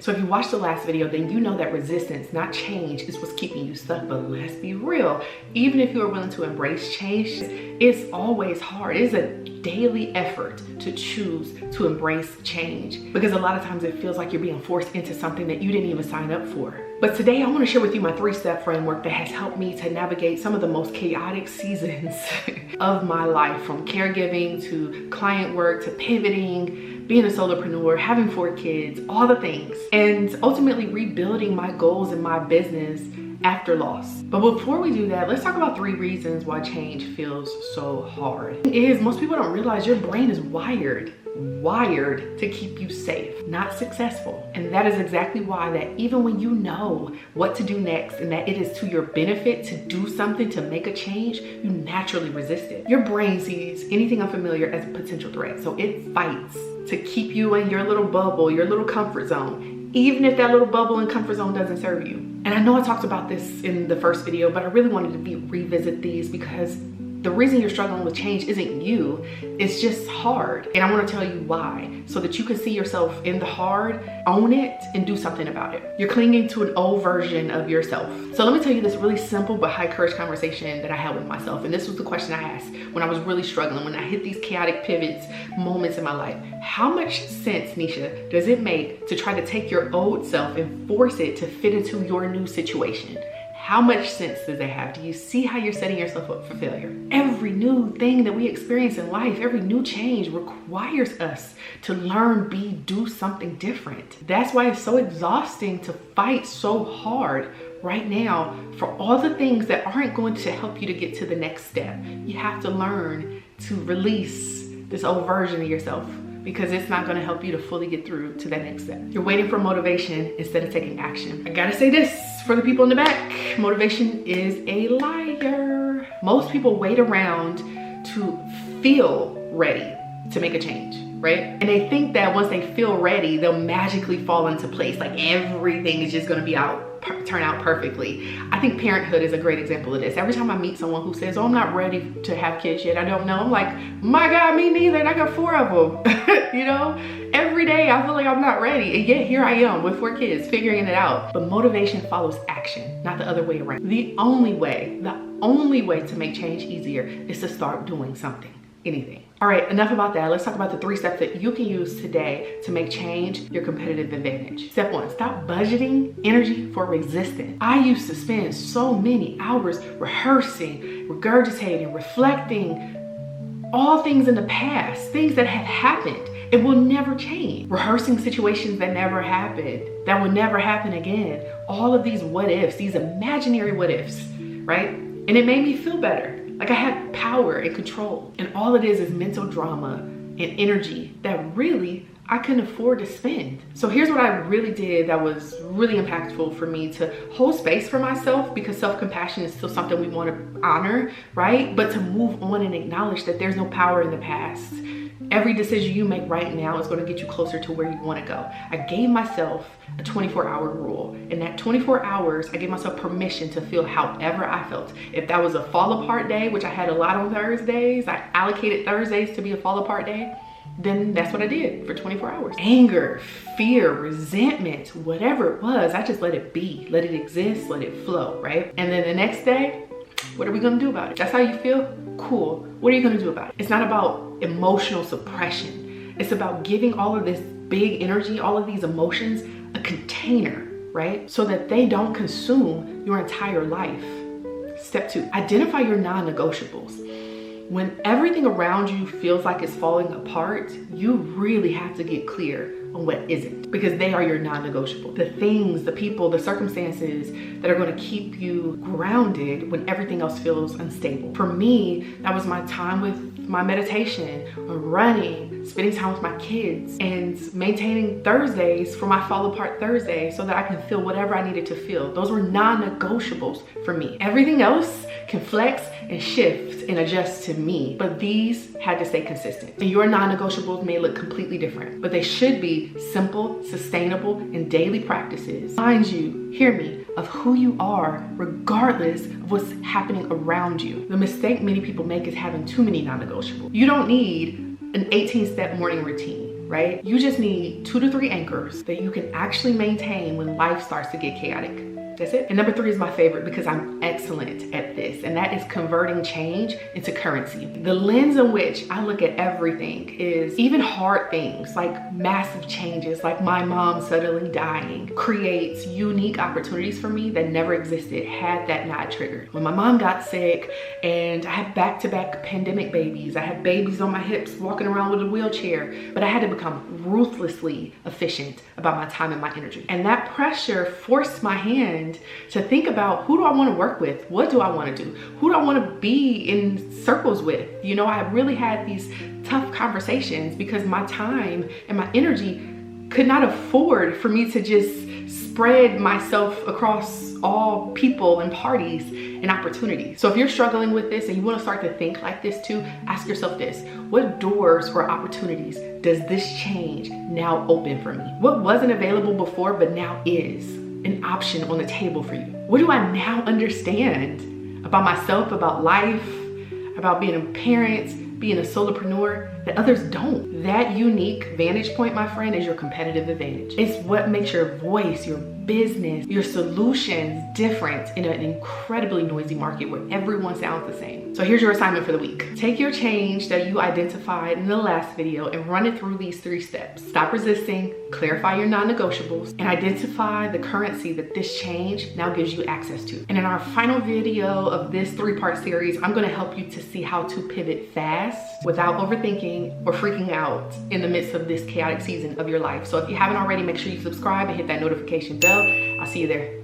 So if you watched the last video, then you know that resistance, not change, is what's keeping you stuck. But let's be real, even if you are willing to embrace change, it's always hard. It is a daily effort to choose to embrace change, because a lot of times it feels like you're being forced into something that you didn't even sign up for. But today I want to share with you my 3-step framework that has helped me to navigate some of the most chaotic seasons of my life, from caregiving to client work to pivoting, being a solopreneur, having 4 kids, all the things, and ultimately rebuilding my goals in my business after loss. But before we do that, let's talk about 3 reasons why change feels so hard. Most people don't realize your brain is wired to keep you safe, not successful. And that is exactly why that even when you know what to do next and that it is to your benefit to do something, to make a change, you naturally resist it. Your brain sees anything unfamiliar as a potential threat, so it fights to keep you in your little bubble, your little comfort zone, even if that little bubble and comfort zone doesn't serve you. And I know I talked about this in the first video, but I really wanted to revisit these because the reason you're struggling with change isn't you, it's just hard. And I want to tell you why, so that you can see yourself in the hard, own it, and do something about it. You're clinging to an old version of yourself. So let me tell you this really simple but high courage conversation that I had with myself. And this was the question I asked when I was really struggling, when I hit these chaotic pivots, moments in my life. How much sense, Nisha, does it make to try to take your old self and force it to fit into your new situation? How much sense does that have? Do you see how you're setting yourself up for failure? Every new thing that we experience in life, every new change requires us to learn, do something different. That's why it's so exhausting to fight so hard right now for all the things that aren't going to help you to get to the next step. You have to learn to release this old version of yourself, because it's not gonna help you to fully get through to that next step. You're waiting for motivation instead of taking action. I gotta say this for the people in the back, motivation is a liar. Most people wait around to feel ready to make a change, right? And they think that once they feel ready, they'll magically fall into place. Like everything is just gonna be turn out perfectly. I think parenthood is a great example of this. Every time I meet someone who says, oh, I'm not ready to have kids yet, I don't know, I'm like, my God, me neither, and I got 4 of them. You know, every day I feel like I'm not ready, and yet here I am with 4 kids figuring it out. But motivation follows action, not the other way around. The only way to make change easier is to start doing something. Anything. All right, enough about that. Let's talk about the 3 steps that you can use today to make change your competitive advantage. Step 1, stop budgeting energy for resistance. I used to spend so many hours rehearsing, regurgitating, reflecting, all things in the past, things that have happened and will never change. Rehearsing situations that never happened, that will never happen again. All of these what ifs, these imaginary what ifs, right? And it made me feel better. Like I had power and control, and all it is mental drama and energy that really I couldn't afford to spend. So here's what I really did that was really impactful for me to hold space for myself, because self-compassion is still something we want to honor, right? But to move on and acknowledge that there's no power in the past. Every decision you make right now is going to get you closer to where you want to go. I gave myself a 24-hour rule. In that 24 hours, I gave myself permission to feel however I felt. If that was a fall apart day, which I had a lot on Thursdays, I allocated Thursdays to be a fall apart day, then that's what I did for 24 hours. Anger, fear, resentment, whatever it was, I just let it be, let it exist, let it flow, right? And then the next day, what are we gonna do about it? That's how you feel? Cool. What are you gonna do about it? It's not about emotional suppression. It's about giving all of this big energy, all of these emotions, a container, right? So that they don't consume your entire life. Step 2, identify your non-negotiables. When everything around you feels like it's falling apart, you really have to get clear on what isn't, because they are your non-negotiable. The things, the people, the circumstances that are going to keep you grounded when everything else feels unstable. For me, that was my time with my meditation, running, spending time with my kids, and maintaining Thursdays for my fall apart Thursday so that I can feel whatever I needed to feel. Those were non-negotiables for me. Everything else can flex and shift and adjust to me, but these had to stay consistent. And your non-negotiables may look completely different, but they should be simple, sustainable, and daily practices. Remind you, hear me, of who you are regardless of what's happening around you. The mistake many people make is having too many non-negotiables. You don't need an 18-step morning routine. right? You just need 2 to 3 anchors that you can actually maintain when life starts to get chaotic. That's it. And number 3 is my favorite because I'm excellent at this, and that is converting change into currency. The lens in which I look at everything is even hard things like massive changes, like my mom suddenly dying, creates unique opportunities for me that never existed had that not triggered. When my mom got sick and I had back-to-back pandemic babies, I had babies on my hips walking around with a wheelchair, but I had to become ruthlessly efficient about my time and my energy. And that pressure forced my hand to think about, who do I want to work with? What do I want to do? Who do I want to be in circles with? You know, I really had these tough conversations because my time and my energy could not afford for me to just spread myself across all people and parties and opportunities. So if you're struggling with this and you want to start to think like this too, ask yourself this: what doors or opportunities does this change now open for me? What wasn't available before but now is an option on the table for you? What do I now understand about myself, about life, about being a parent, being a solopreneur that others don't? That unique vantage point, my friend, is your competitive advantage. It's what makes your voice, your business, your solutions different in an incredibly noisy market where everyone sounds the same. So here's your assignment for the week. Take your change that you identified in the last video and run it through these 3 steps. Stop resisting, clarify your non-negotiables, and identify the currency that this change now gives you access to. And in our final video of this 3-part series, I'm gonna help you to see how to pivot fast without overthinking or freaking out in the midst of this chaotic season of your life. So if you haven't already, make sure you subscribe and hit that notification bell. I'll see you there.